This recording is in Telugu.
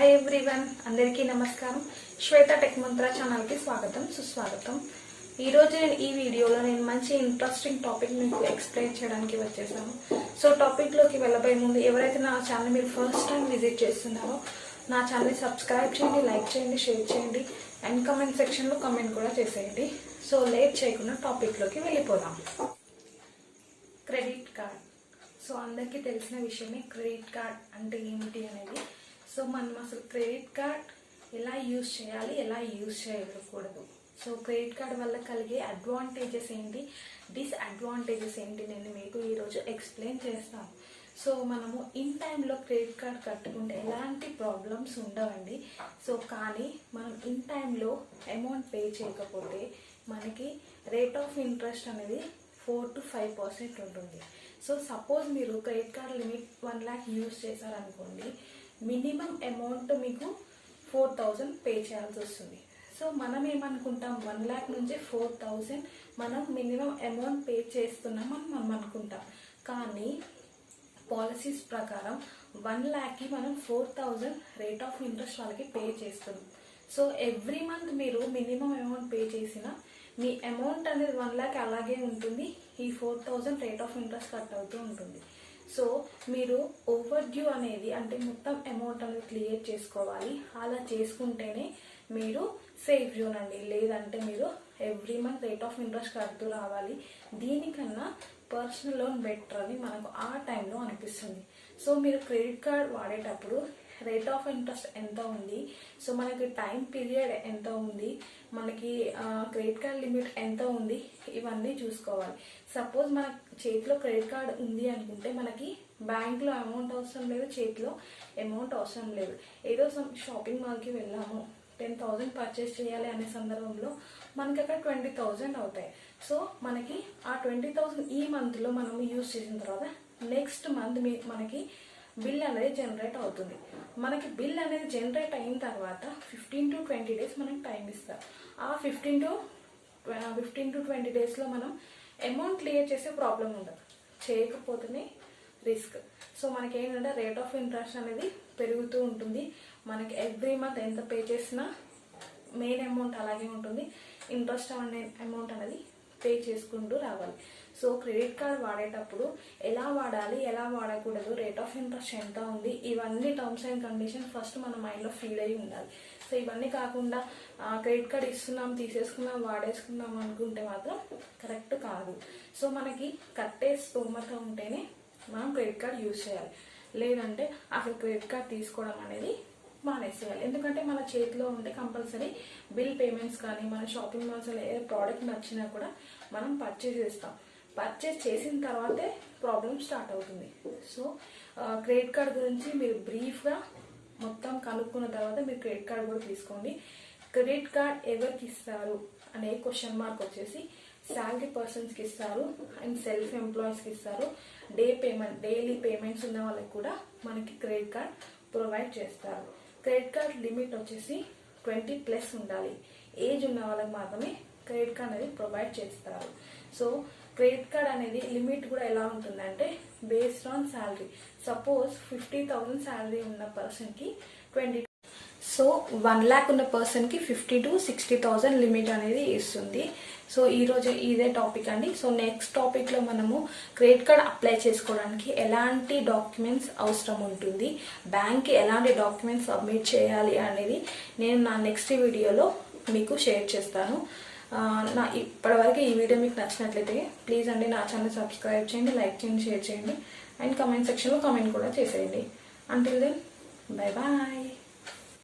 హాయ్ ఎవ్రీవన్, అందరికీ నమస్కారం. శ్వేత టెక్ మంత్ర ఛానల్కి స్వాగతం, సుస్వాగతం. ఈరోజు ఈ వీడియోలో నేను మంచి ఇంట్రెస్టింగ్ టాపిక్ మీకు ఎక్స్ప్లెయిన్ చేయడానికి వచ్చేసాను. సో టాపిక్లోకి వెళ్ళబోయే ముందు ఎవరైతే నా ఛానల్ మీరు ఫస్ట్ టైం విజిట్ చేస్తున్నారో నా ఛానల్ని సబ్స్క్రైబ్ చేయండి, లైక్ చేయండి, షేర్ చేయండి అండ్ కామెంట్ సెక్షన్లో కామెంట్ కూడా చేసేయండి. సో లేట్ చేయకుండా టాపిక్లోకి వెళ్ళిపోదాం. Credit card. సో అందరికీ తెలిసిన విషయమే క్రెడిట్ కార్డ్ అంటే ఏమిటి అనేది. సో మనం అసలు క్రెడిట్ కార్డ్ ఎలా యూజ్ చేయాలి, ఎలా యూజ్ చేయకూడదు, సో క్రెడిట్ కార్డ్ వల్ల కలిగే అడ్వాంటేజెస్ ఏంటి, డిస్అడ్వాంటేజెస్ ఏంటి నేను మీకు ఈరోజు ఎక్స్ప్లెయిన్ చేస్తాను. సో మనము ఇన్ టైంలో క్రెడిట్ కార్డ్ కట్టుకుంటే ఎలాంటి ప్రాబ్లమ్స్ ఉండవండి. సో కానీ మనం ఇన్ టైంలో అమౌంట్ పే చేయకపోతే మనకి రేట్ ఆఫ్ ఇంట్రెస్ట్ అనేది 4 to 5% ఉంటుంది. సో సపోజ్ మీరు credit card limit 1 lakh use చేశారనుకోండి, మినిమం అమౌంట్ మీకు 4,000 పే చేయాల్సి వస్తుంది. సో మనం ఏమనుకుంటాం, 1 lakh నుంచి 4,000 మనం మినిమం అమౌంట్ పే చేస్తున్నామని మనం అనుకుంటాం. కానీ పాలసీస్ ప్రకారం 1 lakhకి మనం 4,000 రేట్ ఆఫ్ ఇంట్రెస్ట్ వాళ్ళకి పే చేస్తున్నాం. సో ఎవ్రీ మంత్ మీరు మినిమం అమౌంట్ పే చేసిన మీ అమౌంట్ అనేది 1 lakh అలాగే ఉంటుంది. ఈ 4,000 రేట్ ఆఫ్ ఇంట్రెస్ట్ కట్ అవుతూ ఉంటుంది. సో మీరు ఓవర్ డ్యూ అనేది అంటే మొత్తం అమౌంట్ అనేది క్లియర్ చేసుకోవాలి. అలా చేసుకుంటేనే మీరు సేఫ్ జోన్ అండి. లేదంటే మీరు every month rate of interest కడుతూ రావాలి. దీనికన్నా పర్సనల్ లోన్ బెటర్ అని మనకు ఆ టైంలో అనిపిస్తుంది. సో మీరు క్రెడిట్ కార్డ్ వాడేటప్పుడు రేట్ ఆఫ్ ఇంట్రెస్ట్ ఎంత ఉంది, సో మనకి టైం పీరియడ్ ఎంత ఉంది, మనకి క్రెడిట్ కార్డ్ లిమిట్ ఎంత ఉంది, ఇవన్నీ చూసుకోవాలి. సపోజ్ మన చేతిలో క్రెడిట్ కార్డ్ ఉంది అనుకుంటే మనకి బ్యాంక్లో అమౌంట్ అవసరం లేదు, చేతిలో అమౌంట్ అవసరం లేదు. ఏదో షాపింగ్ మాల్కి వెళ్ళాము, 10,000 పర్చేస్ చేయాలి అనే సందర్భంలో మనకి అక్కడ 20,000 అవుతాయి. సో మనకి ఆ 20,000 ఈ మంత్లో మనం యూజ్ చేసిన తర్వాత నెక్స్ట్ మంత్ మనకి బిల్ అనేది జనరేట్ అవుతుంది. మనకి బిల్ అనేది జనరేట్ అయిన తర్వాత 15 to 20 days మనకి టైం ఇస్తారు. ఆ 15 to 20 daysలో మనం అమౌంట్ క్లియర్ చేసే ప్రాబ్లం ఉండదు, చేయకపోతేనే రిస్క్. సో మనకి ఏంటంటే రేట్ ఆఫ్ ఇంట్రెస్ట్ అనేది పెరుగుతూ ఉంటుంది. మనకి ఎవ్రీ మంత్ ఎంత పే చేసినా మెయిన్ అమౌంట్ అలాగే ఉంటుంది, ఇంట్రెస్ట్ అనే అమౌంట్ అనేది పే చేసుకుంటూ రావాలి. సో క్రెడిట్ కార్డ్ వాడేటప్పుడు ఎలా వాడాలి, ఎలా వాడకూడదు, రేట్ ఆఫ్ ఇంట్రెస్ట్ ఎంత ఉంది, ఇవన్నీ టర్మ్స్ అండ్ కండిషన్స్ ఫస్ట్ మన మైండ్లో ఫీల్ అయ్యి ఉండాలి. సో ఇవన్నీ కాకుండా క్రెడిట్ కార్డ్ ఇస్తున్నాం, తీసేసుకున్నాం, వాడేసుకున్నాం అనుకుంటే మాత్రం కరెక్ట్ కాదు. సో మనకి కట్టే స్తోమత ఉంటేనే మనం క్రెడిట్ కార్డ్ యూజ్ చేయాలి. లేదంటే అసలు క్రెడిట్ కార్డ్ తీసుకోవడం అనేది మానేసేయాలి. ఎందుకంటే మన చేతిలో ఉంటే కంపల్సరీ బిల్ పేమెంట్స్ కానీ మన షాపింగ్ మాల్స్లో ఏ ప్రోడక్ట్ నచ్చినా కూడా మనం పర్చేస్ చేస్తాం. పర్చేస్ చేసిన తర్వాతే ప్రాబ్లం స్టార్ట్ అవుతుంది. సో క్రెడిట్ కార్డ్ గురించి మీరు బ్రీఫ్గా మొత్తం కనుక్కున్న తర్వాత మీరు క్రెడిట్ కార్డ్ కూడా తీసుకోండి. క్రెడిట్ కార్డ్ ఎవరికి ఇస్తారు అనే క్వశ్చన్ మార్క్ వచ్చేసి శాలరీ పర్సన్స్కి ఇస్తారు అండ్ సెల్ఫ్ ఎంప్లాయీస్కి ఇస్తారు. డైలీ పేమెంట్స్ ఉన్న వాళ్ళకి కూడా మనకి క్రెడిట్ కార్డ్ ప్రొవైడ్ చేస్తారు. క్రెడిట్ కార్డ్ లిమిట్ వచ్చేసి 20+ ఉండాలి. ఏజ్ ఉన్న వాళ్ళకి మాత్రమే క్రెడిట్ కార్డ్ అనేది ప్రొవైడ్ చేస్తారు. సో క్రెడిట్ కార్డ్ అనేది లిమిట్ కూడా ఎలా ఉంటుందంటే based on salary. Suppose 50,000 salary ఉన్న పర్సన్కి 20, సో 1 lakh ఉన్న పర్సన్కి 50 to 60,000 లిమిట్ అనేది ఇస్తుంది. సో ఈరోజు ఇదే టాపిక్ అండి. సో నెక్స్ట్ టాపిక్లో మనము క్రెడిట్ కార్డ్ అప్లై చేసుకోవడానికి ఎలాంటి డాక్యుమెంట్స్ అవసరం ఉంటుంది, బ్యాంక్కి ఎలాంటి డాక్యుమెంట్స్ సబ్మిట్ చేయాలి అనేది నేను నా నెక్స్ట్ వీడియోలో మీకు షేర్ చేస్తాను. నా ఇప్పటివరకు ఈ వీడియో మీకు నచ్చినట్లయితే ప్లీజ్ అండి నా ఛానల్ సబ్స్క్రైబ్ చేయండి, లైక్ చేయండి, షేర్ చేయండి అండ్ కామెంట్ సెక్షన్లో కామెంట్ కూడా చేసేయండి. Until then bye bye.